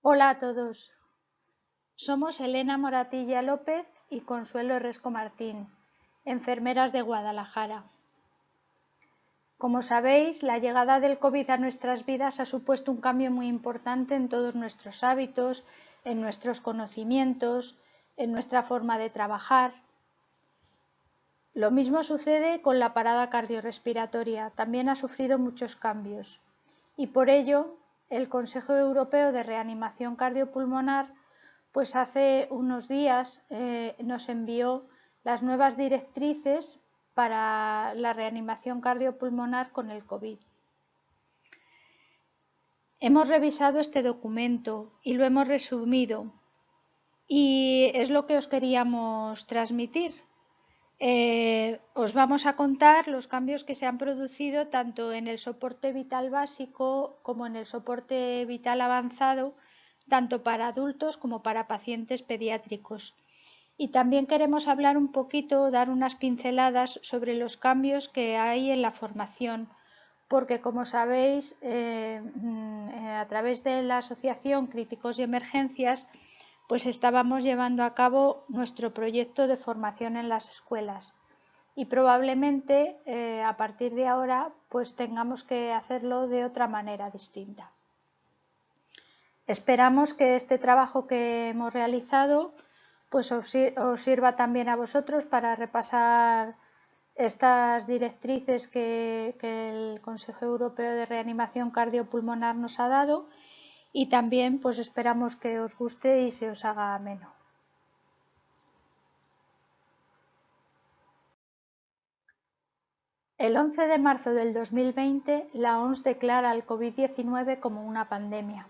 Hola a todos, somos Elena Moratilla López y Consuelo Resco Martín, enfermeras de Guadalajara. Como sabéis, la llegada del COVID a nuestras vidas ha supuesto un cambio muy importante en todos nuestros hábitos, en nuestros conocimientos, en nuestra forma de trabajar. Lo mismo sucede con la parada cardiorrespiratoria, también ha sufrido muchos cambios y por ello el Consejo Europeo de Reanimación Cardiopulmonar pues hace unos días nos envió las nuevas directrices para la reanimación cardiopulmonar con el COVID. Hemos revisado este documento y lo hemos resumido y es lo que os queríamos transmitir. Os vamos a contar los cambios que se han producido tanto en el soporte vital básico como en el soporte vital avanzado, tanto para adultos como para pacientes pediátricos. Y también queremos hablar un poquito, dar unas pinceladas sobre los cambios que hay en la formación, porque como sabéis, a través de la Asociación Críticos y Emergencias, pues estábamos llevando a cabo nuestro proyecto de formación en las escuelas y probablemente a partir de ahora pues tengamos que hacerlo de otra manera distinta. Esperamos que este trabajo que hemos realizado pues os sirva también a vosotros para repasar estas directrices que el Consejo Europeo de Reanimación Cardiopulmonar nos ha dado y también pues esperamos que os guste y se os haga ameno. El 11 de marzo del 2020 la OMS declara el COVID-19 como una pandemia.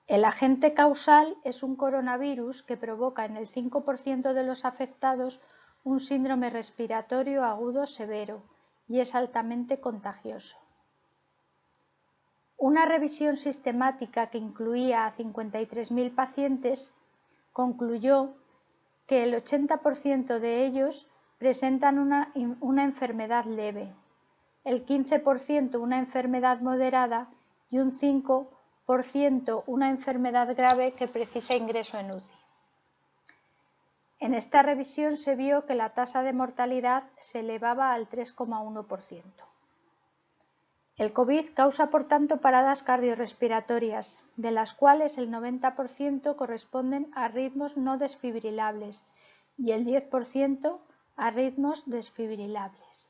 El agente causal es un coronavirus que provoca en el 5% de los afectados un síndrome respiratorio agudo severo y es altamente contagioso. Una revisión sistemática que incluía a 53.000 pacientes concluyó que el 80% de ellos presentan una enfermedad leve, el 15% una enfermedad moderada y un 5% una enfermedad grave que precisa ingreso en UCI. En esta revisión se vio que la tasa de mortalidad se elevaba al 3,1%. El COVID causa, por tanto, paradas cardiorrespiratorias, de las cuales el 90% corresponden a ritmos no desfibrilables y el 10% a ritmos desfibrilables.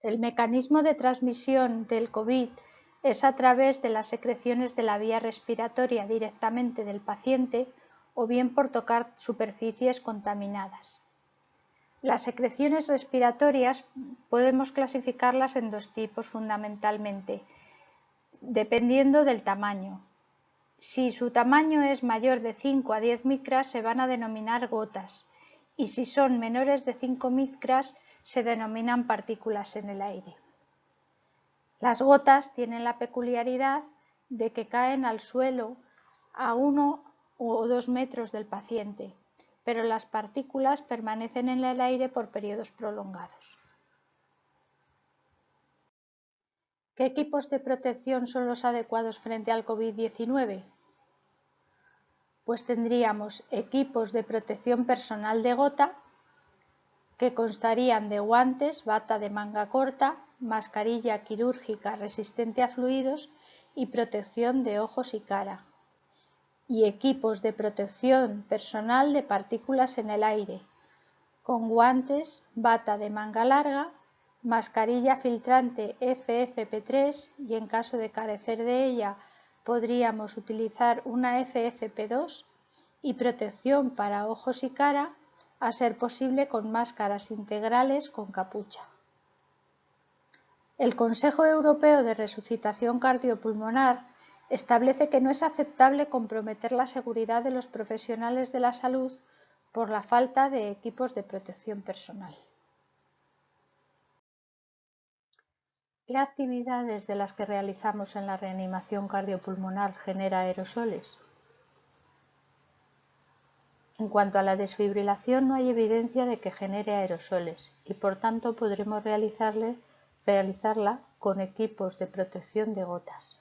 El mecanismo de transmisión del COVID es a través de las secreciones de la vía respiratoria directamente del paciente o bien por tocar superficies contaminadas. Las secreciones respiratorias podemos clasificarlas en dos tipos fundamentalmente, dependiendo del tamaño. Si su tamaño es mayor de 5 a 10 micras se van a denominar gotas y si son menores de 5 micras se denominan partículas en el aire. Las gotas tienen la peculiaridad de que caen al suelo a 1 o 2 metros del paciente, pero las partículas permanecen en el aire por periodos prolongados. ¿Qué equipos de protección son los adecuados frente al COVID-19? Pues tendríamos equipos de protección personal de gota, que constarían de guantes, bata de manga corta, mascarilla quirúrgica resistente a fluidos y protección de ojos y cara, y equipos de protección personal de partículas en el aire, con guantes, bata de manga larga, mascarilla filtrante FFP3 y en caso de carecer de ella podríamos utilizar una FFP2 y protección para ojos y cara, a ser posible con máscaras integrales con capucha. El Consejo Europeo de Resucitación Cardiopulmonar establece que no es aceptable comprometer la seguridad de los profesionales de la salud por la falta de equipos de protección personal. ¿Qué actividades de las que realizamos en la reanimación cardiopulmonar genera aerosoles? En cuanto a la desfibrilación, no hay evidencia de que genere aerosoles y por tanto podremos realizarla con equipos de protección de gotas.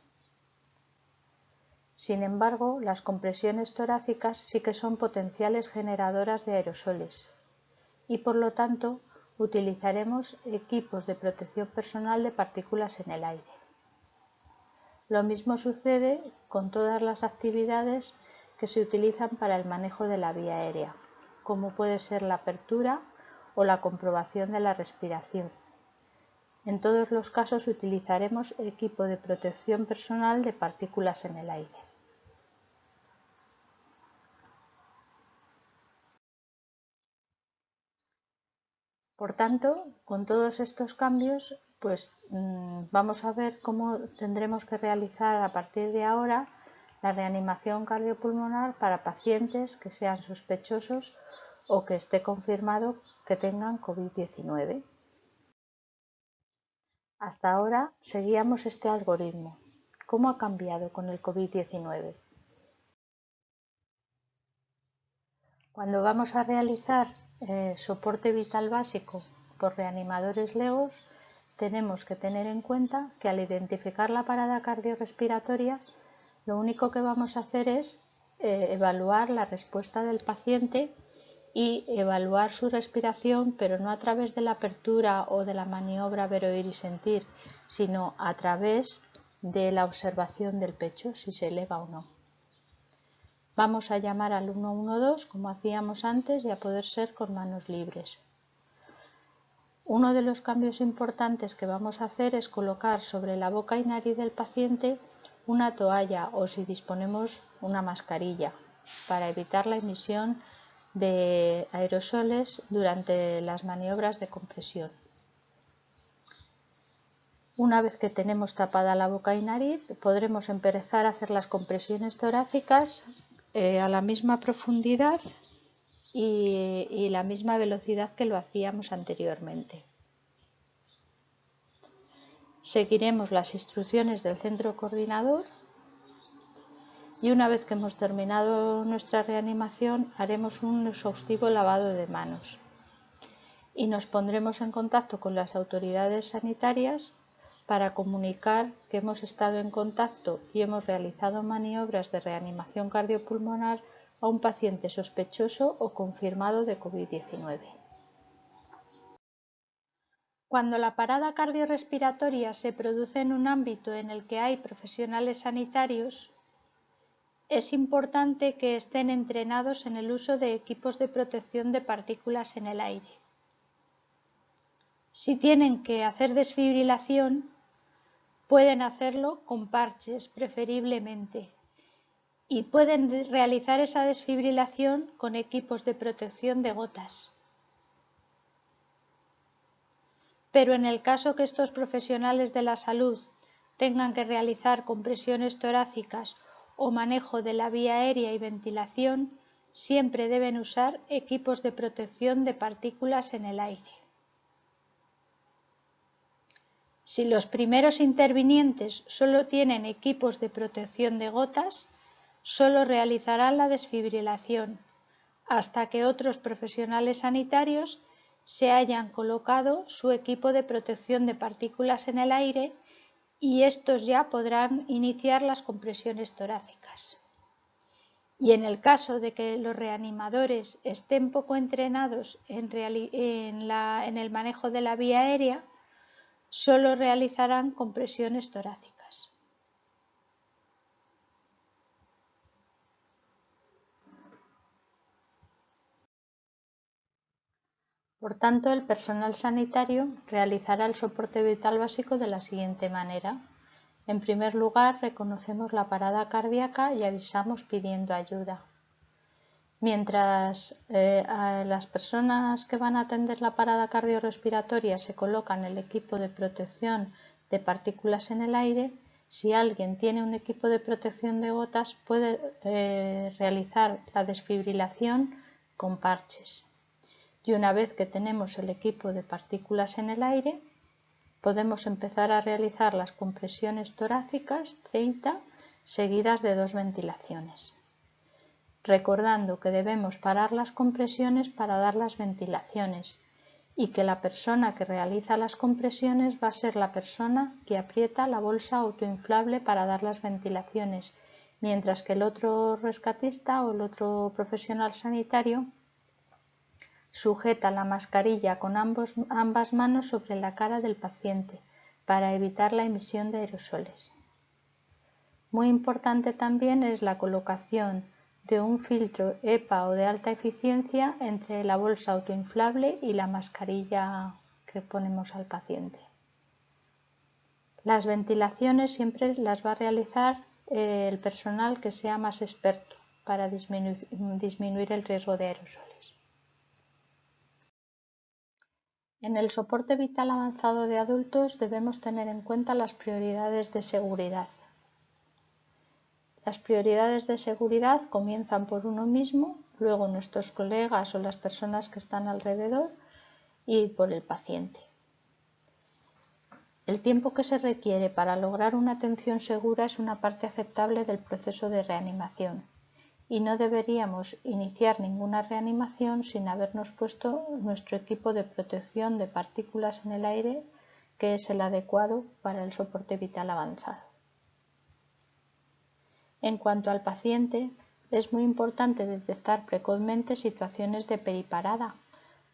Sin embargo, las compresiones torácicas sí que son potenciales generadoras de aerosoles y, por lo tanto, utilizaremos equipos de protección personal de partículas en el aire. Lo mismo sucede con todas las actividades que se utilizan para el manejo de la vía aérea, como puede ser la apertura o la comprobación de la respiración. En todos los casos utilizaremos equipo de protección personal de partículas en el aire. Por tanto, con todos estos cambios, vamos a ver cómo tendremos que realizar a partir de ahora la reanimación cardiopulmonar para pacientes que sean sospechosos o que esté confirmado que tengan COVID-19. Hasta ahora seguíamos este algoritmo. ¿Cómo ha cambiado con el COVID-19? Cuando vamos a realizar soporte vital básico por reanimadores legos, tenemos que tener en cuenta que al identificar la parada cardiorrespiratoria, lo único que vamos a hacer es evaluar la respuesta del paciente y evaluar su respiración, pero no a través de la apertura o de la maniobra ver, oír y sentir, sino a través de la observación del pecho, si se eleva o no. Vamos a llamar al 112 como hacíamos antes y a poder ser con manos libres. Uno de los cambios importantes que vamos a hacer es colocar sobre la boca y nariz del paciente una toalla o, si disponemos, una mascarilla para evitar la emisión de aerosoles durante las maniobras de compresión. Una vez que tenemos tapada la boca y nariz, podremos empezar a hacer las compresiones torácicas a la misma profundidad y la misma velocidad que lo hacíamos anteriormente. Seguiremos las instrucciones del centro coordinador y una vez que hemos terminado nuestra reanimación haremos un exhaustivo lavado de manos y nos pondremos en contacto con las autoridades sanitarias para comunicar que hemos estado en contacto y hemos realizado maniobras de reanimación cardiopulmonar a un paciente sospechoso o confirmado de COVID-19. Cuando la parada cardiorrespiratoria se produce en un ámbito en el que hay profesionales sanitarios, es importante que estén entrenados en el uso de equipos de protección de partículas en el aire. Si tienen que hacer desfibrilación, pueden hacerlo con parches preferiblemente y pueden realizar esa desfibrilación con equipos de protección de gotas. Pero en el caso que estos profesionales de la salud tengan que realizar compresiones torácicas o manejo de la vía aérea y ventilación, siempre deben usar equipos de protección de partículas en el aire. Si los primeros intervinientes solo tienen equipos de protección de gotas, solo realizarán la desfibrilación hasta que otros profesionales sanitarios se hayan colocado su equipo de protección de partículas en el aire y estos ya podrán iniciar las compresiones torácicas. Y en el caso de que los reanimadores estén poco entrenados en el manejo de la vía aérea, solo realizarán compresiones torácicas. Por tanto, el personal sanitario realizará el soporte vital básico de la siguiente manera. En primer lugar, reconocemos la parada cardíaca y avisamos pidiendo ayuda. Mientras a las personas que van a atender la parada cardiorrespiratoria se colocan el equipo de protección de partículas en el aire, si alguien tiene un equipo de protección de gotas puede realizar la desfibrilación con parches. Y una vez que tenemos el equipo de partículas en el aire, podemos empezar a realizar las compresiones torácicas 30 seguidas de 2 ventilaciones. Recordando que debemos parar las compresiones para dar las ventilaciones y que la persona que realiza las compresiones va a ser la persona que aprieta la bolsa autoinflable para dar las ventilaciones, mientras que el otro rescatista o el otro profesional sanitario sujeta la mascarilla con ambas manos sobre la cara del paciente para evitar la emisión de aerosoles. Muy importante también es la colocación de un filtro EPA o de alta eficiencia entre la bolsa autoinflable y la mascarilla que ponemos al paciente. Las ventilaciones siempre las va a realizar el personal que sea más experto para disminuir el riesgo de aerosoles. En el soporte vital avanzado de adultos debemos tener en cuenta las prioridades de seguridad. Las prioridades de seguridad comienzan por uno mismo, luego nuestros colegas o las personas que están alrededor y por el paciente. El tiempo que se requiere para lograr una atención segura es una parte aceptable del proceso de reanimación y no deberíamos iniciar ninguna reanimación sin habernos puesto nuestro equipo de protección de partículas en el aire, que es el adecuado para el soporte vital avanzado. En cuanto al paciente, es muy importante detectar precozmente situaciones de periparada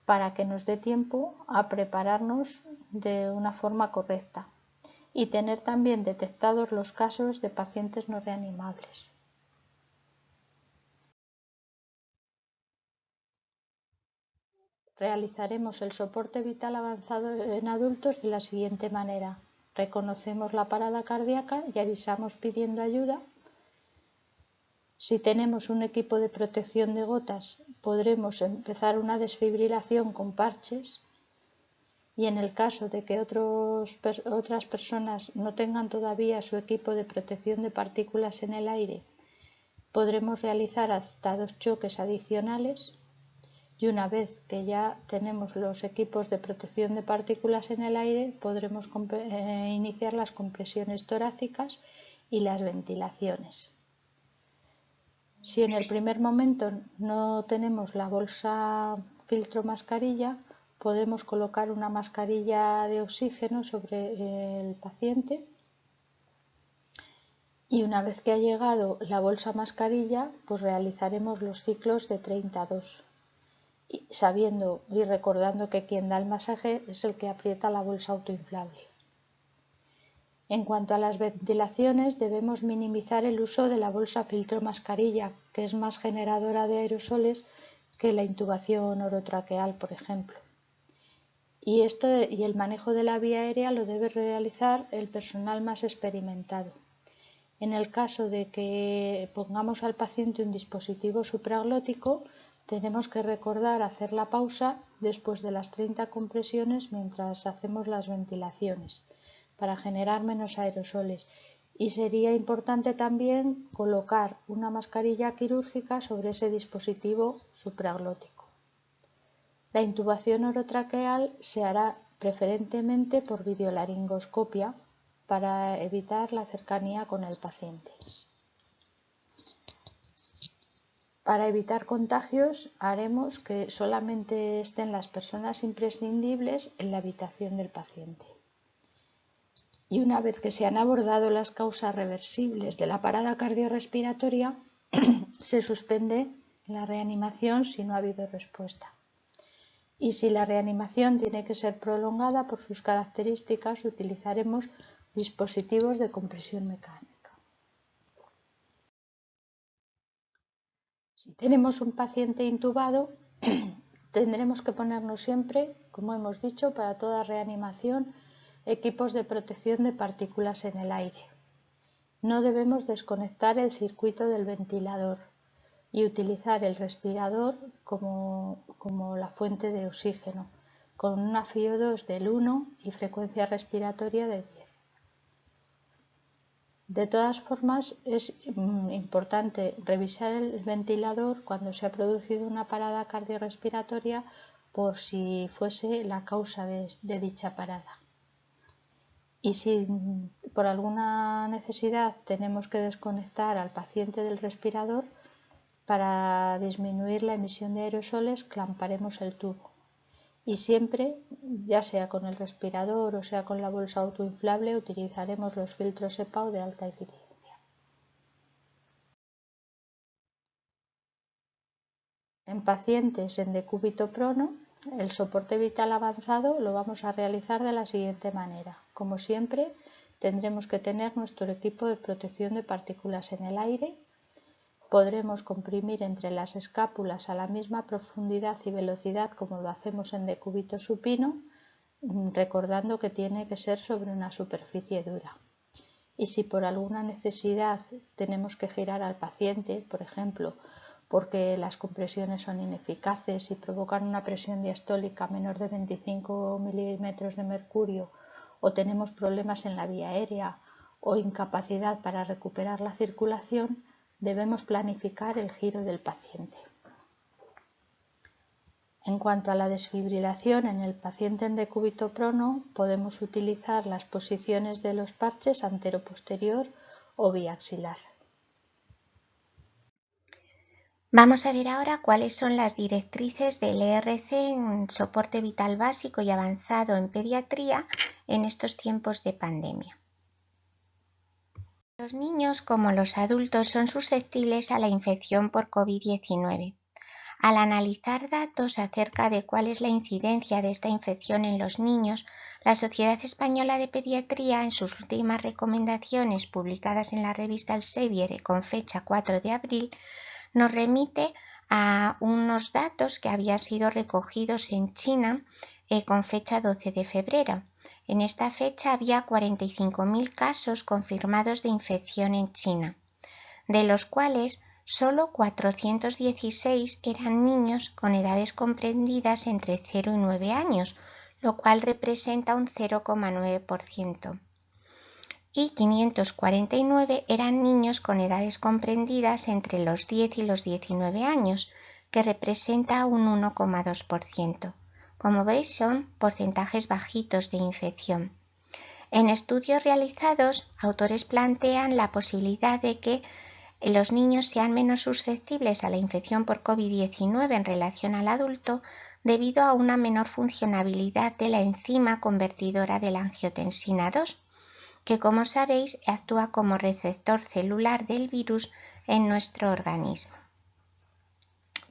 para que nos dé tiempo a prepararnos de una forma correcta y tener también detectados los casos de pacientes no reanimables. Realizaremos el soporte vital avanzado en adultos de la siguiente manera. Reconocemos la parada cardíaca y avisamos pidiendo ayuda. Si tenemos un equipo de protección de gotas, podremos empezar una desfibrilación con parches y en el caso de que otras personas no tengan todavía su equipo de protección de partículas en el aire, podremos realizar hasta 2 choques adicionales y una vez que ya tenemos los equipos de protección de partículas en el aire, podremos iniciar las compresiones torácicas y las ventilaciones. Si en el primer momento no tenemos la bolsa filtro mascarilla, podemos colocar una mascarilla de oxígeno sobre el paciente y una vez que ha llegado la bolsa mascarilla, pues realizaremos los ciclos de 32, sabiendo y recordando que quien da el masaje es el que aprieta la bolsa autoinflable. En cuanto a las ventilaciones, debemos minimizar el uso de la bolsa filtro mascarilla, que es más generadora de aerosoles que la intubación orotraqueal, por ejemplo. Y el manejo de la vía aérea lo debe realizar el personal más experimentado. En el caso de que pongamos al paciente un dispositivo supraglótico, tenemos que recordar hacer la pausa después de las 30 compresiones mientras hacemos las ventilaciones, para generar menos aerosoles, y sería importante también colocar una mascarilla quirúrgica sobre ese dispositivo supraglótico. La intubación orotraqueal se hará preferentemente por videolaringoscopia para evitar la cercanía con el paciente. Para evitar contagios, haremos que solamente estén las personas imprescindibles en la habitación del paciente. Y una vez que se han abordado las causas reversibles de la parada cardiorrespiratoria, se suspende la reanimación si no ha habido respuesta. Y si la reanimación tiene que ser prolongada por sus características, utilizaremos dispositivos de compresión mecánica. Si tenemos un paciente intubado, tendremos que ponernos siempre, como hemos dicho, para toda reanimación, equipos de protección de partículas en el aire. No debemos desconectar el circuito del ventilador y utilizar el respirador como la fuente de oxígeno, con una FiO2 del 1 y frecuencia respiratoria de 10. De todas formas, es importante revisar el ventilador cuando se ha producido una parada cardiorrespiratoria por si fuese la causa de dicha parada. Y si por alguna necesidad tenemos que desconectar al paciente del respirador, para disminuir la emisión de aerosoles, clamparemos el tubo. y siempre, ya sea con el respirador o sea con la bolsa autoinflable, utilizaremos los filtros EPAU de alta eficiencia. En pacientes en decúbito prono, el soporte vital avanzado lo vamos a realizar de la siguiente manera. Como siempre, tendremos que tener nuestro equipo de protección de partículas en el aire. Podremos comprimir entre las escápulas a la misma profundidad y velocidad como lo hacemos en decúbito supino, recordando que tiene que ser sobre una superficie dura. Y si por alguna necesidad tenemos que girar al paciente, por ejemplo, porque las compresiones son ineficaces y provocan una presión diastólica menor de 25 milímetros de mercurio, o tenemos problemas en la vía aérea o incapacidad para recuperar la circulación, debemos planificar el giro del paciente. En cuanto a la desfibrilación en el paciente en decúbito prono, podemos utilizar las posiciones de los parches antero-posterior o biaxilar. Vamos a ver ahora cuáles son las directrices del ERC en soporte vital básico y avanzado en pediatría en estos tiempos de pandemia. Los niños, como los adultos, son susceptibles a la infección por COVID-19. Al analizar datos acerca de cuál es la incidencia de esta infección en los niños, la Sociedad Española de Pediatría, en sus últimas recomendaciones publicadas en la revista Elsevier con fecha 4 de abril, nos remite a unos datos que habían sido recogidos en China con fecha 12 de febrero. En esta fecha había 45.000 casos confirmados de infección en China, de los cuales solo 416 eran niños con edades comprendidas entre 0 y 9 años, lo cual representa un 0,9%. Y 549 eran niños con edades comprendidas entre los 10 y los 19 años, que representa un 1,2%. Como veis, son porcentajes bajitos de infección. En estudios realizados, autores plantean la posibilidad de que los niños sean menos susceptibles a la infección por COVID-19 en relación al adulto debido a una menor funcionabilidad de la enzima convertidora de la angiotensina 2, que, como sabéis, actúa como receptor celular del virus en nuestro organismo.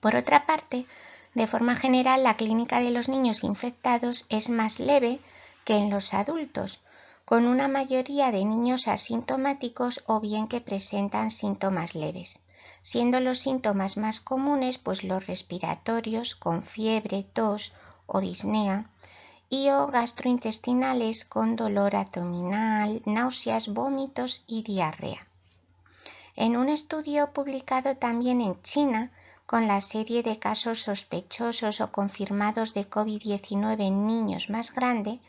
Por otra parte, de forma general, la clínica de los niños infectados es más leve que en los adultos, con una mayoría de niños asintomáticos o bien que presentan síntomas leves, siendo los síntomas más comunes pues los respiratorios con fiebre, tos o disnea, y o gastrointestinales con dolor abdominal, náuseas, vómitos y diarrea. En un estudio publicado también en China, con la serie de casos sospechosos o confirmados de COVID-19 en niños más grande,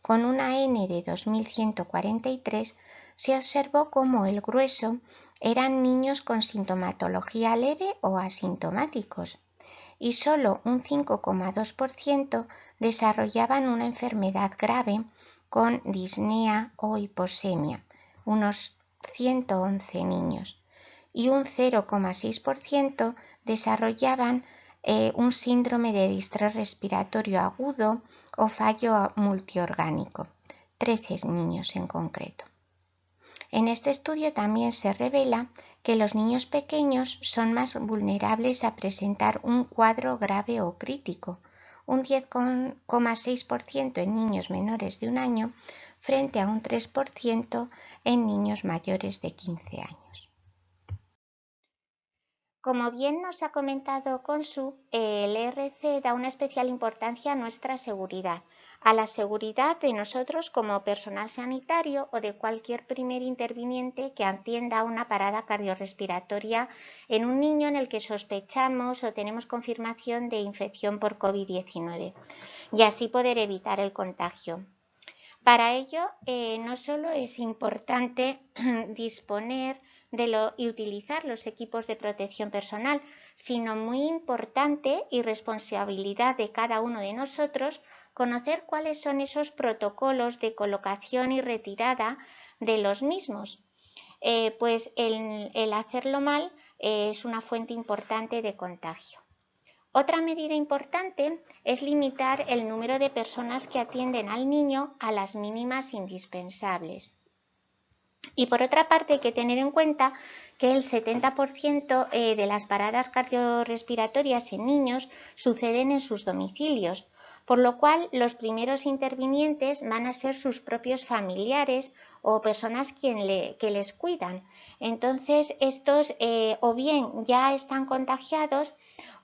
con una N de 2143, se observó cómo el grueso eran niños con sintomatología leve o asintomáticos, y solo un 5,2% desarrollaban una enfermedad grave con disnea o hiposemia, unos 111 niños, y un 0,6% desarrollaban un síndrome de distrés respiratorio agudo o fallo multiorgánico, 13 niños en concreto. En este estudio también se revela que los niños pequeños son más vulnerables a presentar un cuadro grave o crítico, un 10,6% en niños menores de un año frente a un 3% en niños mayores de 15 años. Como bien nos ha comentado Consu, el ERC da una especial importancia a nuestra seguridad, a la seguridad de nosotros como personal sanitario o de cualquier primer interviniente que atienda una parada cardiorrespiratoria en un niño en el que sospechamos o tenemos confirmación de infección por COVID-19 y así poder evitar el contagio. Para ello, no solo es importante disponer y utilizar los equipos de protección personal, sino muy importante y responsabilidad de cada uno de nosotros conocer cuáles son esos protocolos de colocación y retirada de los mismos, pues el hacerlo mal es una fuente importante de contagio. Otra medida importante es limitar el número de personas que atienden al niño a las mínimas indispensables. Y por otra parte hay que tener en cuenta que el 70% de las paradas cardiorrespiratorias en niños suceden en sus domicilios, por lo cual los primeros intervinientes van a ser sus propios familiares o personas que les cuidan. Entonces estos o bien ya están contagiados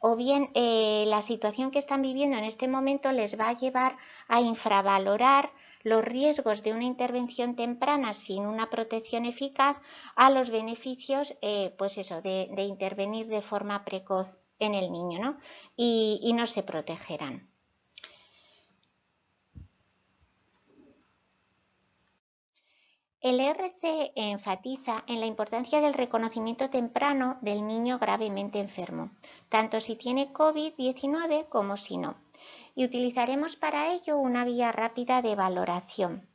o bien la situación que están viviendo en este momento les va a llevar a infravalorar los riesgos de una intervención temprana sin una protección eficaz a los beneficios de intervenir de forma precoz en el niño, ¿no? Y no se protegerán. El ERC enfatiza en la importancia del reconocimiento temprano del niño gravemente enfermo, tanto si tiene COVID-19 como si no. Y utilizaremos para ello una guía rápida de valoración,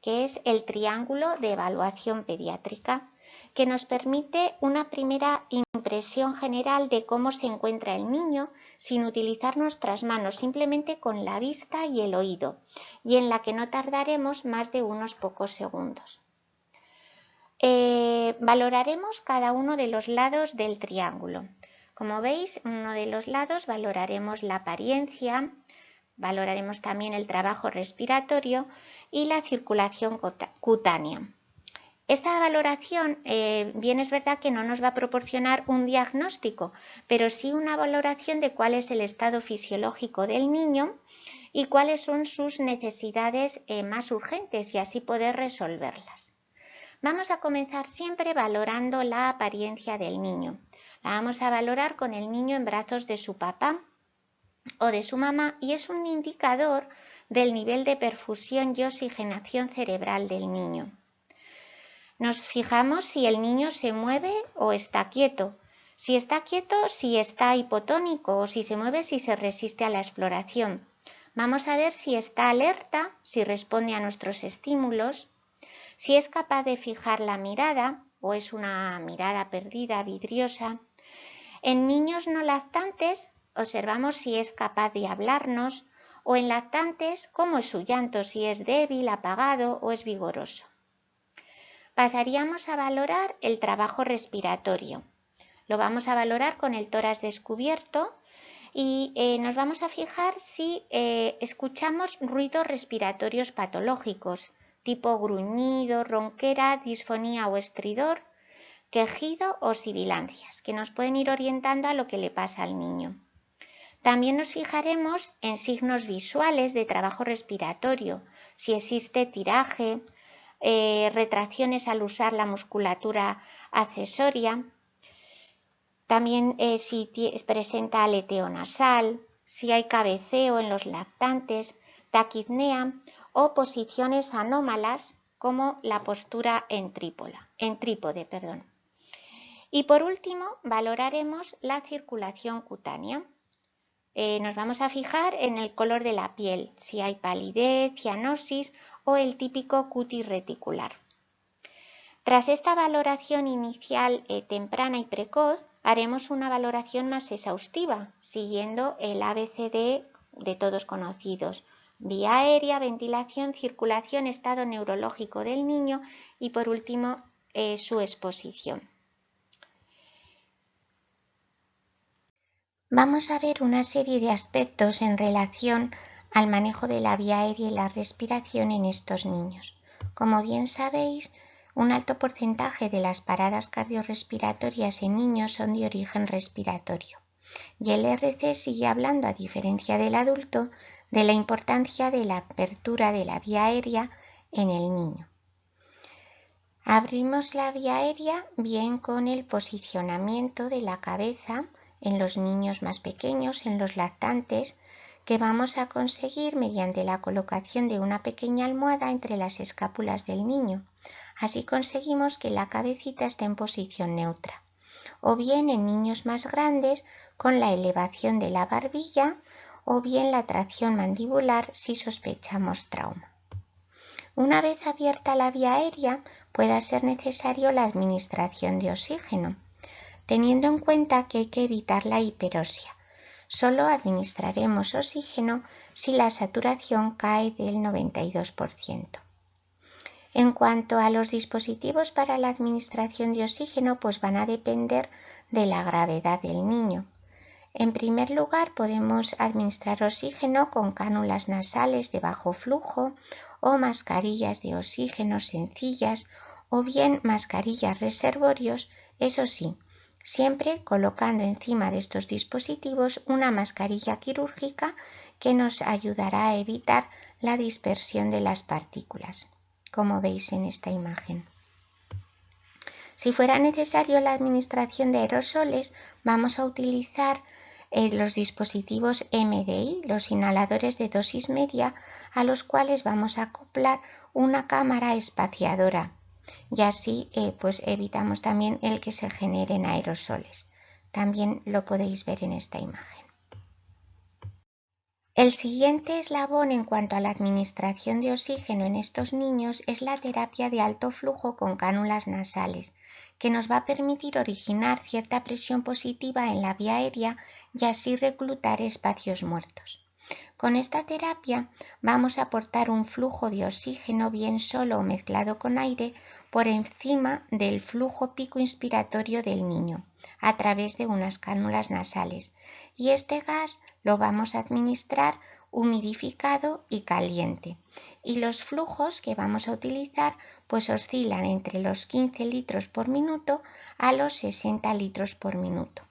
que es el triángulo de evaluación pediátrica, que nos permite una primera impresión general de cómo se encuentra el niño sin utilizar nuestras manos, simplemente con la vista y el oído, y en la que no tardaremos más de unos pocos segundos. Valoraremos cada uno de los lados del triángulo. Como veis, en uno de los lados valoraremos la apariencia, valoraremos también el trabajo respiratorio y la circulación cutánea. Esta valoración, bien es verdad que no nos va a proporcionar un diagnóstico, pero sí una valoración de cuál es el estado fisiológico del niño y cuáles son sus necesidades más urgentes y así poder resolverlas. Vamos a comenzar siempre valorando la apariencia del niño. La vamos a valorar con el niño en brazos de su papá o de su mamá y es un indicador del nivel de perfusión y oxigenación cerebral del niño. Nos fijamos si el niño se mueve o está quieto. Si está quieto, si está hipotónico o si se mueve, si se resiste a la exploración. Vamos a ver si está alerta, si responde a nuestros estímulos, si es capaz de fijar la mirada o es una mirada perdida, vidriosa. En niños no lactantes observamos si es capaz de hablarnos o en lactantes cómo es su llanto, si es débil, apagado o es vigoroso. Pasaríamos a valorar el trabajo respiratorio. Lo vamos a valorar con el tórax descubierto y nos vamos a fijar si escuchamos ruidos respiratorios patológicos, tipo gruñido, ronquera, disfonía o estridor, quejido o sibilancias, que nos pueden ir orientando a lo que le pasa al niño. También nos fijaremos en signos visuales de trabajo respiratorio, si existe tiraje, retracciones al usar la musculatura accesoria, también si presenta aleteo nasal, si hay cabeceo en los lactantes, taquipnea o posiciones anómalas como la postura en trípode. Y por último, valoraremos la circulación cutánea. Nos vamos a fijar en el color de la piel, si hay palidez, cianosis o el típico cutis reticular. Tras esta valoración inicial temprana y precoz, haremos una valoración más exhaustiva, siguiendo el ABCD de todos conocidos: vía aérea, ventilación, circulación, estado neurológico del niño y por último su exposición. Vamos a ver una serie de aspectos en relación al manejo de la vía aérea y la respiración en estos niños. Como bien sabéis, un alto porcentaje de las paradas cardiorrespiratorias en niños son de origen respiratorio. Y el ERC sigue hablando, a diferencia del adulto, de la importancia de la apertura de la vía aérea en el niño. Abrimos la vía aérea bien con el posicionamiento de la cabeza en los niños más pequeños, en los lactantes, que vamos a conseguir mediante la colocación de una pequeña almohada entre las escápulas del niño. Así conseguimos que la cabecita esté en posición neutra. O bien en niños más grandes con la elevación de la barbilla o bien la tracción mandibular si sospechamos trauma. Una vez abierta la vía aérea, puede ser necesario la administración de oxígeno, teniendo en cuenta que hay que evitar la hiperoxia. Solo administraremos oxígeno si la saturación cae del 92%. En cuanto a los dispositivos para la administración de oxígeno, pues van a depender de la gravedad del niño. En primer lugar, podemos administrar oxígeno con cánulas nasales de bajo flujo o mascarillas de oxígeno sencillas o bien mascarillas reservorios, eso sí, siempre colocando encima de estos dispositivos una mascarilla quirúrgica que nos ayudará a evitar la dispersión de las partículas, como veis en esta imagen. Si fuera necesario la administración de aerosoles, vamos a utilizar los dispositivos MDI, los inhaladores de dosis media, a los cuales vamos a acoplar una cámara espaciadora y así pues evitamos también el que se generen aerosoles. También lo podéis ver en esta imagen. El siguiente eslabón en cuanto a la administración de oxígeno en estos niños es la terapia de alto flujo con cánulas nasales, que nos va a permitir originar cierta presión positiva en la vía aérea y así reclutar espacios muertos. Con esta terapia vamos a aportar un flujo de oxígeno bien solo o mezclado con aire por encima del flujo pico inspiratorio del niño a través de unas cánulas nasales, y este gas lo vamos a administrar humidificado y caliente, y los flujos que vamos a utilizar pues oscilan entre los 15 litros por minuto a los 60 litros por minuto.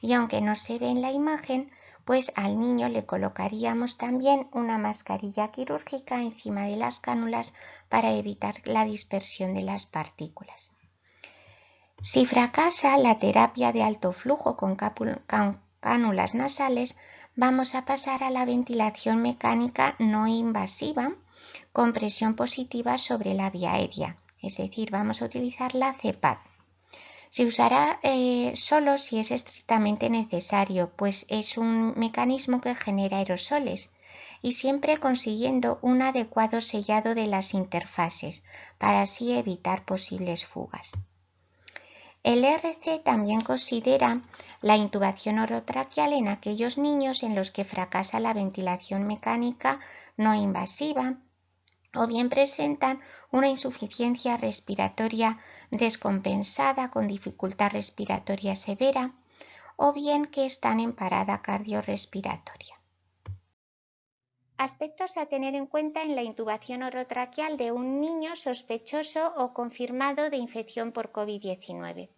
Y aunque no se ve en la imagen, pues al niño le colocaríamos también una mascarilla quirúrgica encima de las cánulas para evitar la dispersión de las partículas. Si fracasa la terapia de alto flujo con cánulas nasales, vamos a pasar a la ventilación mecánica no invasiva con presión positiva sobre la vía aérea, es decir, vamos a utilizar la CPAP. Se usará solo si es estrictamente necesario, pues es un mecanismo que genera aerosoles, y siempre consiguiendo un adecuado sellado de las interfases para así evitar posibles fugas. El ERC también considera la intubación orotraqueal en aquellos niños en los que fracasa la ventilación mecánica no invasiva o bien presentan una insuficiencia respiratoria descompensada con dificultad respiratoria severa o bien que están en parada cardiorrespiratoria. Aspectos a tener en cuenta en la intubación orotraqueal de un niño sospechoso o confirmado de infección por COVID-19.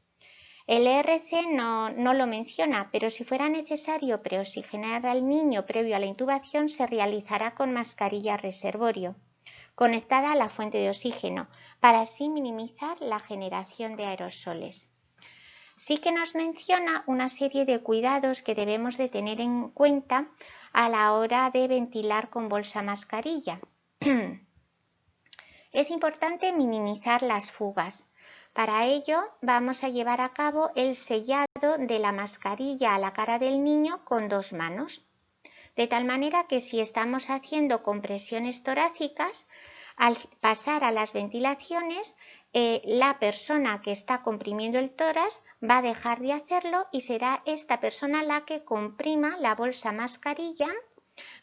El ERC no lo menciona, pero si fuera necesario preoxigenar al niño previo a la intubación, se realizará con mascarilla reservorio conectada a la fuente de oxígeno, para así minimizar la generación de aerosoles. Sí que nos menciona una serie de cuidados que debemos de tener en cuenta a la hora de ventilar con bolsa mascarilla. Es importante minimizar las fugas. Para ello vamos a llevar a cabo el sellado de la mascarilla a la cara del niño con 2 manos. De tal manera que si estamos haciendo compresiones torácicas, al pasar a las ventilaciones, la persona que está comprimiendo el tórax va a dejar de hacerlo y será esta persona la que comprima la bolsa mascarilla,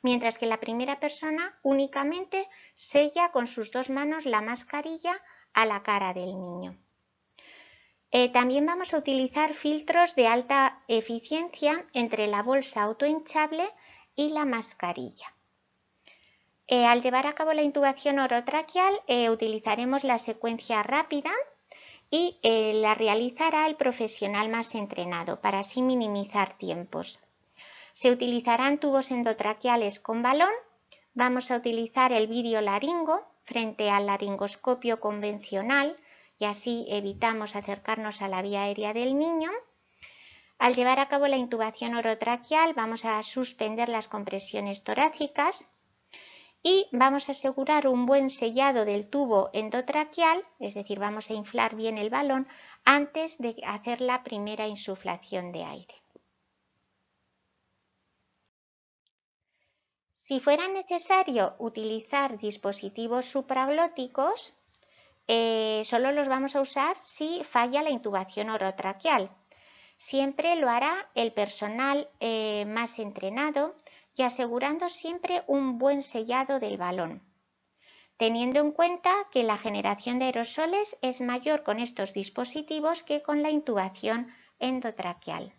mientras que la primera persona únicamente sella con sus 2 manos la mascarilla a la cara del niño. También vamos a utilizar filtros de alta eficiencia entre la bolsa autohinchable y la mascarilla. Al llevar a cabo la intubación orotraqueal utilizaremos la secuencia rápida y la realizará el profesional más entrenado para así minimizar tiempos. Se utilizarán tubos endotraqueales con balón, vamos a utilizar el videolaringo frente al laringoscopio convencional y así evitamos acercarnos a la vía aérea del niño. Al llevar a cabo la intubación orotraqueal vamos a suspender las compresiones torácicas y vamos a asegurar un buen sellado del tubo endotraqueal, es decir, vamos a inflar bien el balón antes de hacer la primera insuflación de aire. Si fuera necesario utilizar dispositivos supraglóticos, solo los vamos a usar si falla la intubación orotraqueal. Siempre lo hará el personal más entrenado y asegurando siempre un buen sellado del balón, teniendo en cuenta que la generación de aerosoles es mayor con estos dispositivos que con la intubación endotraqueal.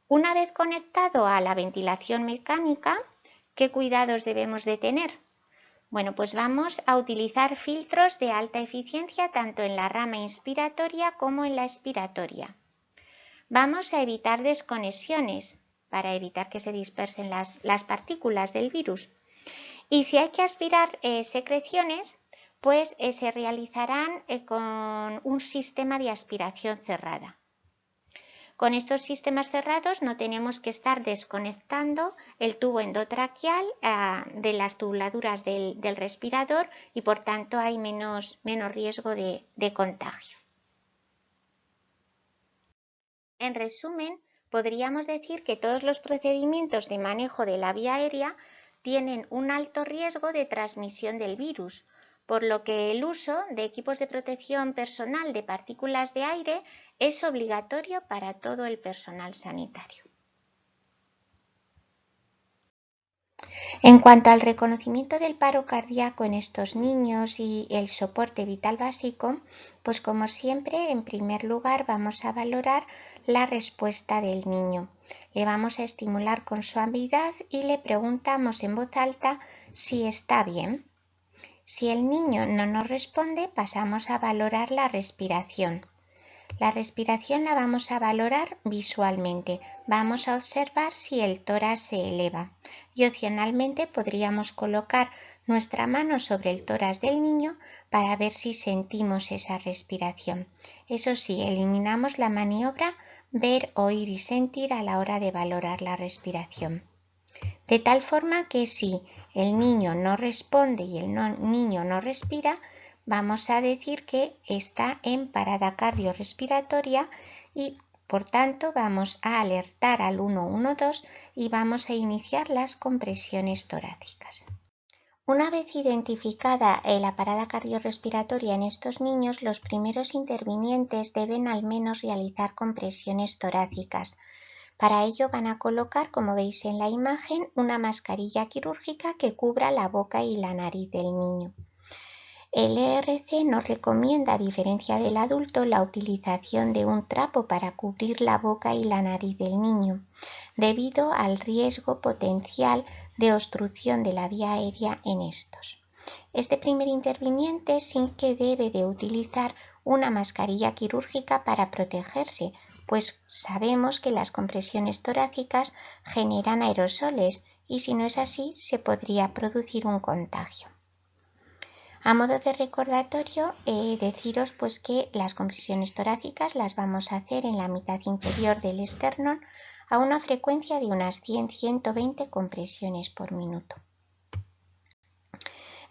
Una vez conectado a la ventilación mecánica, ¿qué cuidados debemos de tener? Bueno, pues vamos a utilizar filtros de alta eficiencia tanto en la rama inspiratoria como en la expiratoria. Vamos a evitar desconexiones para evitar que se dispersen las partículas del virus. Y si hay que aspirar secreciones, pues se realizarán con un sistema de aspiración cerrada. Con estos sistemas cerrados no tenemos que estar desconectando el tubo endotraqueal de las tubuladuras del respirador y por tanto hay menos riesgo de contagio. En resumen, podríamos decir que todos los procedimientos de manejo de la vía aérea tienen un alto riesgo de transmisión del virus, por lo que el uso de equipos de protección personal de partículas de aire es obligatorio para todo el personal sanitario. En cuanto al reconocimiento del paro cardíaco en estos niños y el soporte vital básico, pues como siempre, en primer lugar vamos a valorar la respuesta del niño. Le vamos a estimular con suavidad y le preguntamos en voz alta si está bien. Si el niño no nos responde, pasamos a valorar la respiración. La respiración la vamos a valorar visualmente. Vamos a observar si el tórax se eleva y opcionalmente podríamos colocar nuestra mano sobre el tórax del niño para ver si sentimos esa respiración. Eso sí, eliminamos la maniobra ver, oír y sentir a la hora de valorar la respiración. De tal forma que si el niño no responde y el niño no respira, vamos a decir que está en parada cardiorrespiratoria y por tanto vamos a alertar al 112 y vamos a iniciar las compresiones torácicas. Una vez identificada la parada cardiorrespiratoria en estos niños, los primeros intervinientes deben al menos realizar compresiones torácicas. Para ello van a colocar, como veis en la imagen, una mascarilla quirúrgica que cubra la boca y la nariz del niño. El ERC nos recomienda, a diferencia del adulto, la utilización de un trapo para cubrir la boca y la nariz del niño, debido al riesgo potencial de obstrucción de la vía aérea en estos. Este primer interviniente sí que debe de utilizar una mascarilla quirúrgica para protegerse, pues sabemos que las compresiones torácicas generan aerosoles y si no es así se podría producir un contagio. A modo de recordatorio, deciros pues que las compresiones torácicas las vamos a hacer en la mitad inferior del esternón a una frecuencia de unas 100-120 compresiones por minuto.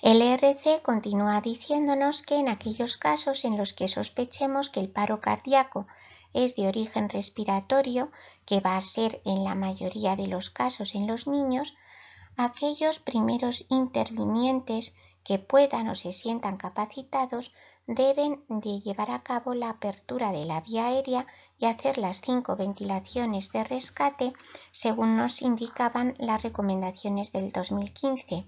El ERC continúa diciéndonos que en aquellos casos en los que sospechemos que el paro cardíaco es de origen respiratorio, que va a ser en la mayoría de los casos en los niños, aquellos primeros intervinientes que puedan o se sientan capacitados deben de llevar a cabo la apertura de la vía aérea y hacer las 5 ventilaciones de rescate según nos indicaban las recomendaciones del 2015,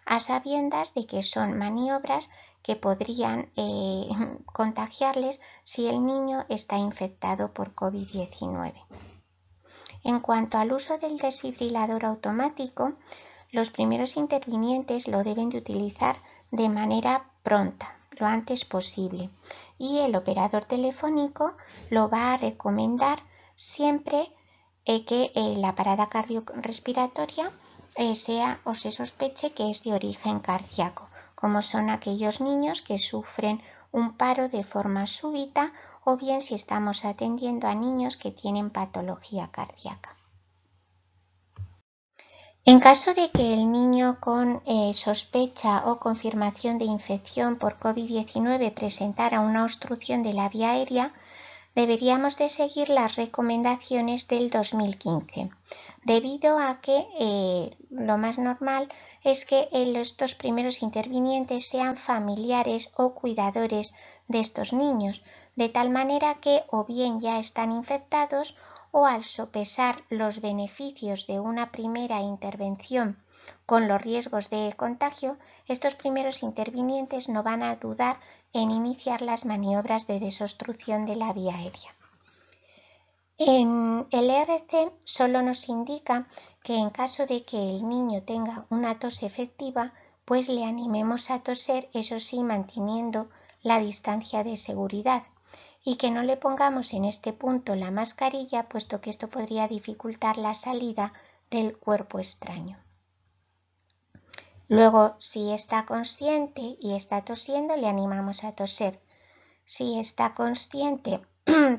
a sabiendas de que son maniobras que podrían contagiarles si el niño está infectado por COVID-19. En cuanto al uso del desfibrilador automático, los primeros intervinientes lo deben de utilizar de manera pronta, lo antes posible, y el operador telefónico lo va a recomendar siempre que la parada cardiorrespiratoria sea o se sospeche que es de origen cardíaco, como son aquellos niños que sufren un paro de forma súbita o bien si estamos atendiendo a niños que tienen patología cardíaca. En caso de que el niño con sospecha o confirmación de infección por COVID-19 presentara una obstrucción de la vía aérea, deberíamos de seguir las recomendaciones del 2015, debido a que lo más normal es que estos primeros intervinientes sean familiares o cuidadores de estos niños, de tal manera que o bien ya están infectados o al sopesar los beneficios de una primera intervención con los riesgos de contagio, estos primeros intervinientes no van a dudar en iniciar las maniobras de desobstrucción de la vía aérea. En el ERC solo nos indica que en caso de que el niño tenga una tos efectiva, pues le animemos a toser, eso sí, manteniendo la distancia de seguridad, y que no le pongamos en este punto la mascarilla, puesto que esto podría dificultar la salida del cuerpo extraño. Luego, si está consciente y está tosiendo, le animamos a toser. Si está consciente,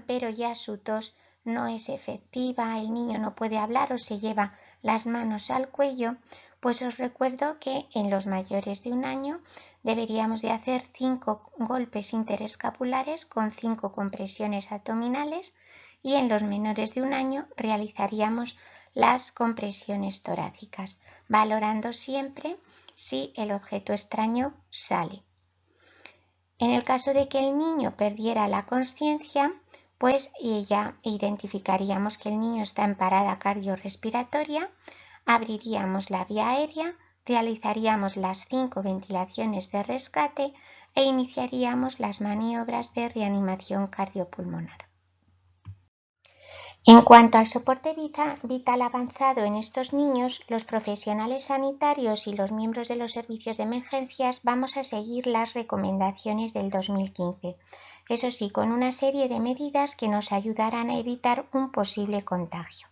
pero ya su tos no es efectiva, el niño no puede hablar o se lleva las manos al cuello, pues os recuerdo que en los mayores de 1 año deberíamos de hacer 5 golpes interescapulares con 5 compresiones abdominales y en los menores de 1 año realizaríamos las compresiones torácicas, valorando siempre si el objeto extraño sale. En el caso de que el niño perdiera la consciencia, pues ya identificaríamos que el niño está en parada cardiorrespiratoria, abriríamos la vía aérea, realizaríamos las 5 ventilaciones de rescate e iniciaríamos las maniobras de reanimación cardiopulmonar. En cuanto al soporte vital avanzado en estos niños, los profesionales sanitarios y los miembros de los servicios de emergencias vamos a seguir las recomendaciones del 2015, eso sí, con una serie de medidas que nos ayudarán a evitar un posible contagio.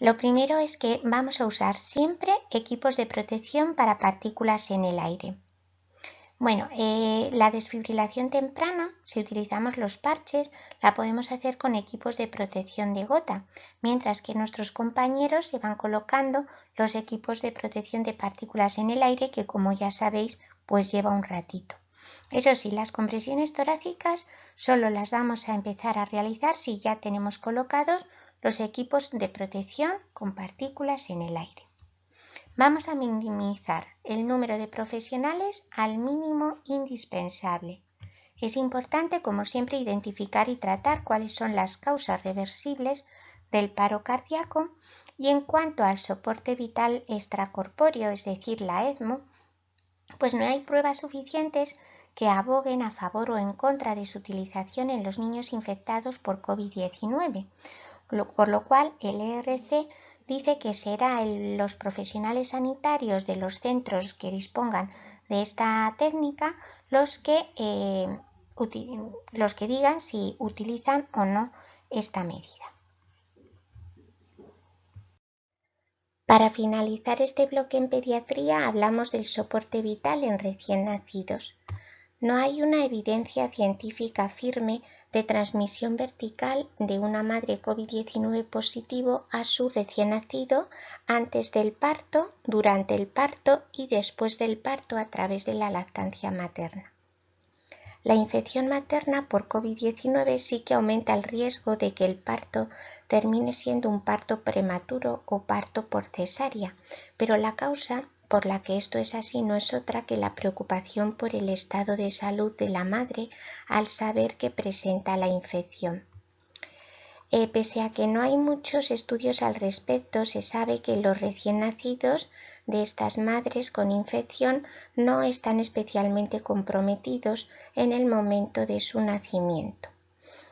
Lo primero es que vamos a usar siempre equipos de protección para partículas en el aire. Bueno, la desfibrilación temprana, si utilizamos los parches, la podemos hacer con equipos de protección de gota, mientras que nuestros compañeros se van colocando los equipos de protección de partículas en el aire, que como ya sabéis, pues lleva un ratito. Eso sí, las compresiones torácicas solo las vamos a empezar a realizar si ya tenemos colocados los equipos de protección con partículas en el aire. Vamos a minimizar el número de profesionales al mínimo indispensable. Es importante, como siempre, identificar y tratar cuáles son las causas reversibles del paro cardíaco y en cuanto al soporte vital extracorpóreo, es decir, la ECMO, pues no hay pruebas suficientes que aboguen a favor o en contra de su utilización en los niños infectados por COVID-19, por lo cual el ERC dice que serán los profesionales sanitarios de los centros que dispongan de esta técnica los que digan si utilizan o no esta medida. Para finalizar este bloque en pediatría hablamos del soporte vital en recién nacidos. No hay una evidencia científica firme de transmisión vertical de una madre COVID-19 positivo a su recién nacido antes del parto, durante el parto y después del parto a través de la lactancia materna. La infección materna por COVID-19 sí que aumenta el riesgo de que el parto termine siendo un parto prematuro o parto por cesárea, pero la causa por la que esto es así no es otra que la preocupación por el estado de salud de la madre al saber que presenta la infección. Pese a que no hay muchos estudios al respecto, se sabe que los recién nacidos de estas madres con infección no están especialmente comprometidos en el momento de su nacimiento.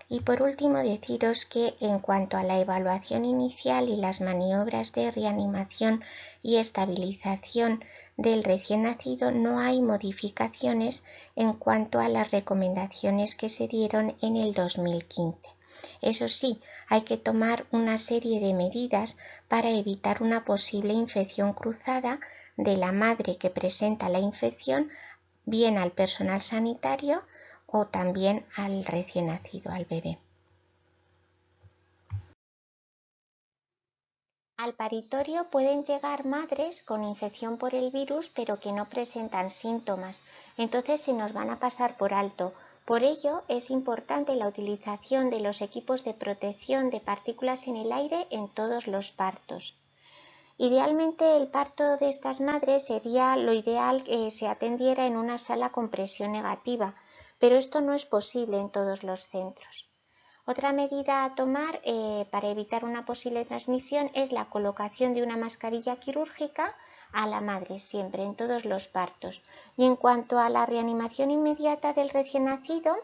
Y por último deciros que en cuanto a la evaluación inicial y las maniobras de reanimación y estabilización del recién nacido no hay modificaciones en cuanto a las recomendaciones que se dieron en el 2015. Eso sí, hay que tomar una serie de medidas para evitar una posible infección cruzada de la madre que presenta la infección, bien al personal sanitario o también al recién nacido, al bebé. Al paritorio pueden llegar madres con infección por el virus pero que no presentan síntomas, entonces se nos van a pasar por alto Por ello, es importante la utilización de los equipos de protección de partículas en el aire en todos los partos. Idealmente, el parto de estas madres sería lo ideal que se atendiera en una sala con presión negativa, pero esto no es posible en todos los centros. Otra medida a tomar para evitar una posible transmisión es la colocación de una mascarilla quirúrgica a la madre siempre, en todos los partos. Y en cuanto a la reanimación inmediata del recién nacido,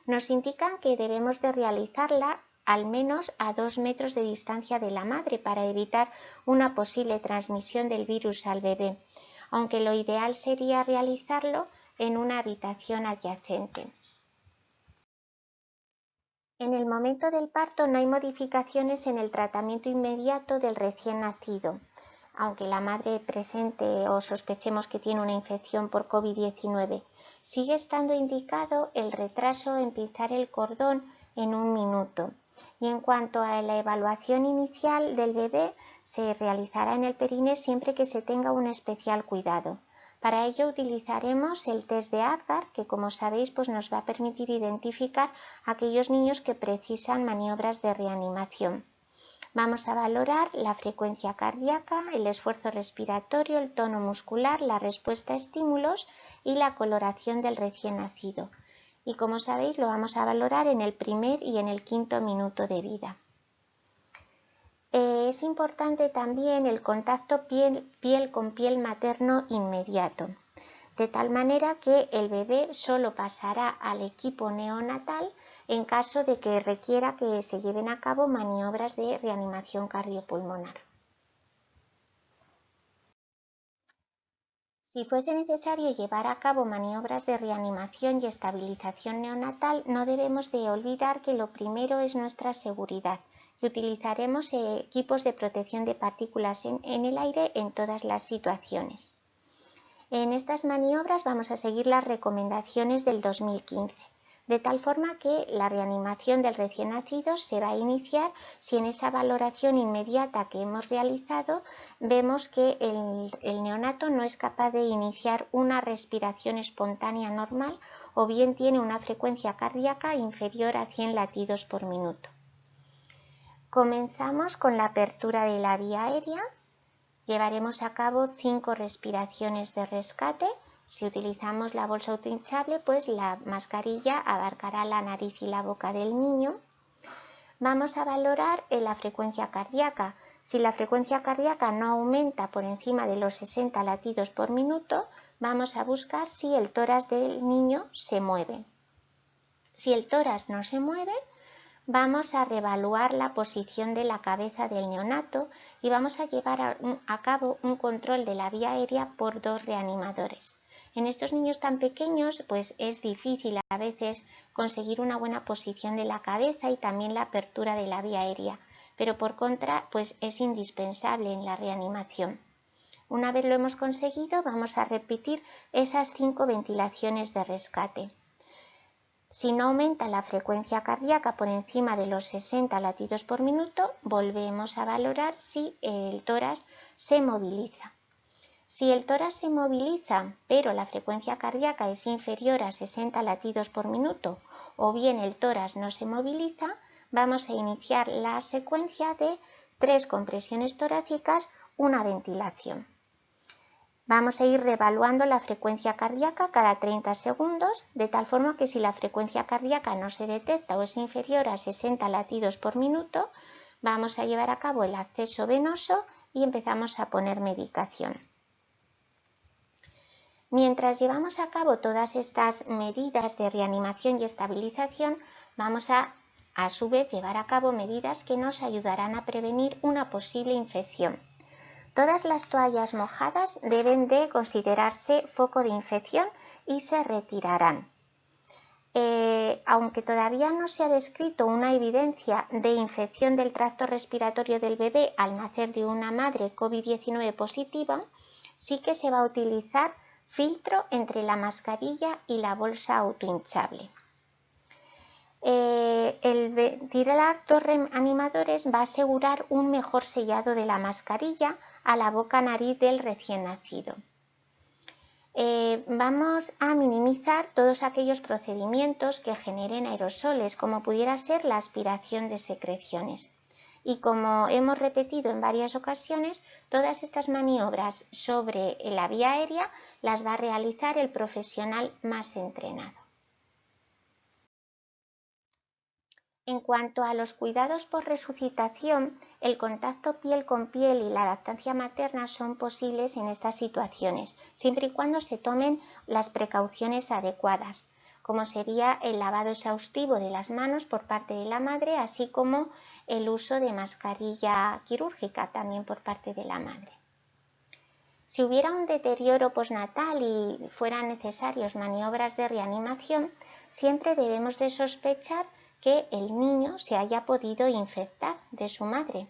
nos indican que debemos de realizarla al menos a 2 metros de distancia de la madre para evitar una posible transmisión del virus al bebé, aunque lo ideal sería realizarlo en una habitación adyacente. En el momento del parto no hay modificaciones en el tratamiento inmediato del recién nacido, aunque la madre presente o sospechemos que tiene una infección por COVID-19. Sigue estando indicado el retraso en pinzar el cordón en 1 minuto. Y en cuanto a la evaluación inicial del bebé, se realizará en el perine siempre que se tenga un especial cuidado. Para ello utilizaremos el test de Apgar, que como sabéis nos va a permitir identificar a aquellos niños que precisan maniobras de reanimación. Vamos a valorar la frecuencia cardíaca, el esfuerzo respiratorio, el tono muscular, la respuesta a estímulos y la coloración del recién nacido. Y como sabéis lo vamos a valorar en el primer y en el 5.º minuto de vida. Es importante también el contacto piel con piel materno inmediato, de tal manera que el bebé solo pasará al equipo neonatal en caso de que requiera que se lleven a cabo maniobras de reanimación cardiopulmonar. Si fuese necesario llevar a cabo maniobras de reanimación y estabilización neonatal, no debemos de olvidar que lo primero es nuestra seguridad y utilizaremos equipos de protección de partículas en el aire en todas las situaciones. En estas maniobras vamos a seguir las recomendaciones del 2015, de tal forma que la reanimación del recién nacido se va a iniciar si en esa valoración inmediata que hemos realizado vemos que el neonato no es capaz de iniciar una respiración espontánea normal o bien tiene una frecuencia cardíaca inferior a 100 latidos por minuto. Comenzamos con la apertura de la vía aérea. Llevaremos a cabo 5 respiraciones de rescate. Si utilizamos la bolsa autohinchable, la mascarilla abarcará la nariz y la boca del niño. Vamos a valorar la frecuencia cardíaca. Si la frecuencia cardíaca no aumenta por encima de los 60 latidos por minuto, vamos a buscar si el tórax del niño se mueve. Si el tórax no se mueve, vamos a reevaluar la posición de la cabeza del neonato y vamos a llevar a cabo un control de la vía aérea por 2 reanimadores. En estos niños tan pequeños es difícil a veces conseguir una buena posición de la cabeza y también la apertura de la vía aérea, pero por contra es indispensable en la reanimación. Una vez lo hemos conseguido, vamos a repetir esas 5 ventilaciones de rescate. Si no aumenta la frecuencia cardíaca por encima de los 60 latidos por minuto, volvemos a valorar si el tórax se moviliza. Si el tórax se moviliza, pero la frecuencia cardíaca es inferior a 60 latidos por minuto, o bien el tórax no se moviliza, vamos a iniciar la secuencia de 3 compresiones torácicas, 1 ventilación. Vamos a ir reevaluando la frecuencia cardíaca cada 30 segundos, de tal forma que si la frecuencia cardíaca no se detecta o es inferior a 60 latidos por minuto, vamos a llevar a cabo el acceso venoso y empezamos a poner medicación. Mientras llevamos a cabo todas estas medidas de reanimación y estabilización, vamos a su vez llevar a cabo medidas que nos ayudarán a prevenir una posible infección. Todas las toallas mojadas deben de considerarse foco de infección y se retirarán. Aunque todavía no se ha descrito una evidencia de infección del tracto respiratorio del bebé al nacer de una madre COVID-19 positiva, sí que se va a utilizar filtro entre la mascarilla y la bolsa autohinchable. El ventilar 2 reanimadores va a asegurar un mejor sellado de la mascarilla a la boca-nariz del recién nacido. Vamos a minimizar todos aquellos procedimientos que generen aerosoles, como pudiera ser la aspiración de secreciones. Y como hemos repetido en varias ocasiones, todas estas maniobras sobre la vía aérea las va a realizar el profesional más entrenado. En cuanto a los cuidados por resucitación, el contacto piel con piel y la lactancia materna son posibles en estas situaciones, siempre y cuando se tomen las precauciones adecuadas, como sería el lavado exhaustivo de las manos por parte de la madre, así como el uso de mascarilla quirúrgica también por parte de la madre. Si hubiera un deterioro postnatal y fueran necesarias maniobras de reanimación, siempre debemos de sospechar que el niño se haya podido infectar de su madre.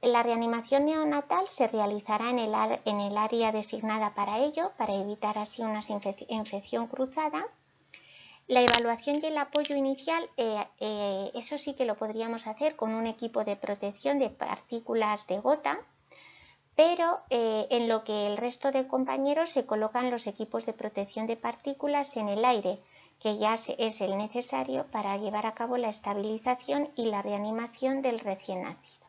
La reanimación neonatal se realizará en el área designada para ello, para evitar así una infección cruzada. La evaluación y el apoyo inicial, eso sí que lo podríamos hacer con un equipo de protección de partículas de gota, pero en lo que el resto de compañeros se colocan los equipos de protección de partículas en el aire, que ya es el necesario para llevar a cabo la estabilización y la reanimación del recién nacido.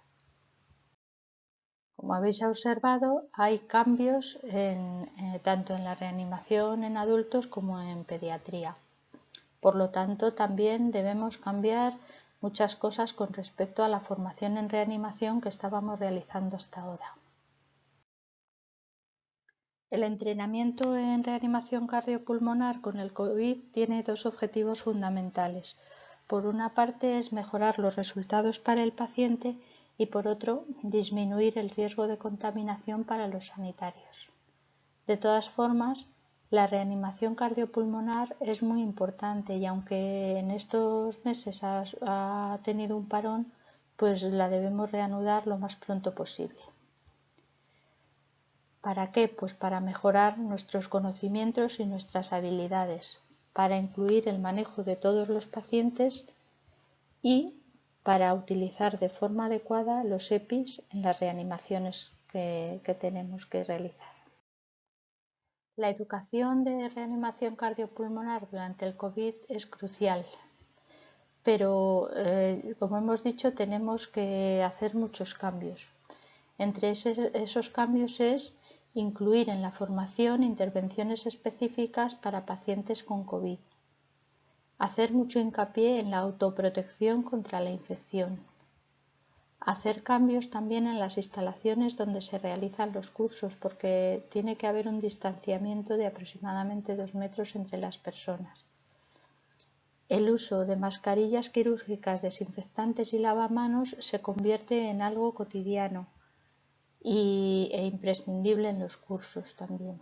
Como habéis observado, hay cambios tanto en la reanimación en adultos como en pediatría. Por lo tanto, también debemos cambiar muchas cosas con respecto a la formación en reanimación que estábamos realizando hasta ahora. El entrenamiento en reanimación cardiopulmonar con el COVID tiene dos objetivos fundamentales. Por una parte es mejorar los resultados para el paciente y por otro disminuir el riesgo de contaminación para los sanitarios. De todas formas, la reanimación cardiopulmonar es muy importante y aunque en estos meses ha tenido un parón, pues la debemos reanudar lo más pronto posible. ¿Para qué? Pues para mejorar nuestros conocimientos y nuestras habilidades, para incluir el manejo de todos los pacientes y para utilizar de forma adecuada los EPIs en las reanimaciones que tenemos que realizar. La educación de reanimación cardiopulmonar durante el COVID es crucial, pero como hemos dicho tenemos que hacer muchos cambios. Entre esos cambios es incluir en la formación intervenciones específicas para pacientes con COVID, hacer mucho hincapié en la autoprotección contra la infección, hacer cambios también en las instalaciones donde se realizan los cursos, porque tiene que haber un distanciamiento de aproximadamente 2 metros entre las personas. El uso de mascarillas quirúrgicas, desinfectantes y lavamanos se convierte en algo cotidiano e imprescindible en los cursos también.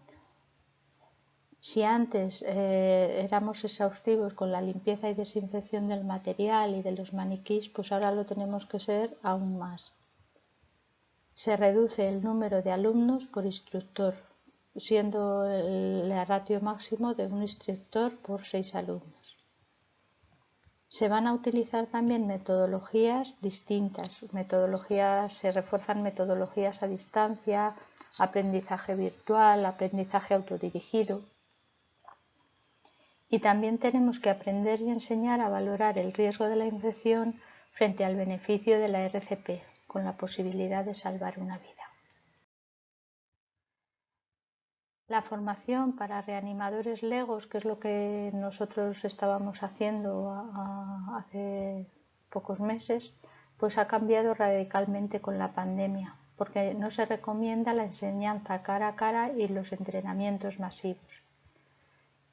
Si antes éramos exhaustivos con la limpieza y desinfección del material y de los maniquís, pues ahora lo tenemos que ser aún más. Se reduce el número de alumnos por instructor, siendo el ratio máximo de un instructor por 6 alumnos. Se van a utilizar también metodologías distintas. Se refuerzan metodologías a distancia, aprendizaje virtual, aprendizaje autodirigido. Y también tenemos que aprender y enseñar a valorar el riesgo de la infección frente al beneficio de la RCP, con la posibilidad de salvar una vida. La formación para reanimadores legos, que es lo que nosotros estábamos haciendo hace pocos meses, pues ha cambiado radicalmente con la pandemia, porque no se recomienda la enseñanza cara a cara y los entrenamientos masivos.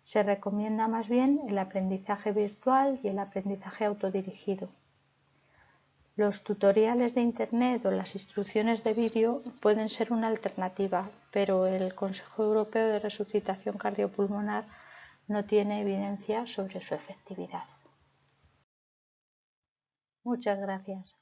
Se recomienda más bien el aprendizaje virtual y el aprendizaje autodirigido. Los tutoriales de Internet o las instrucciones de vídeo pueden ser una alternativa, pero el Consejo Europeo de Resucitación Cardiopulmonar no tiene evidencia sobre su efectividad. Muchas gracias.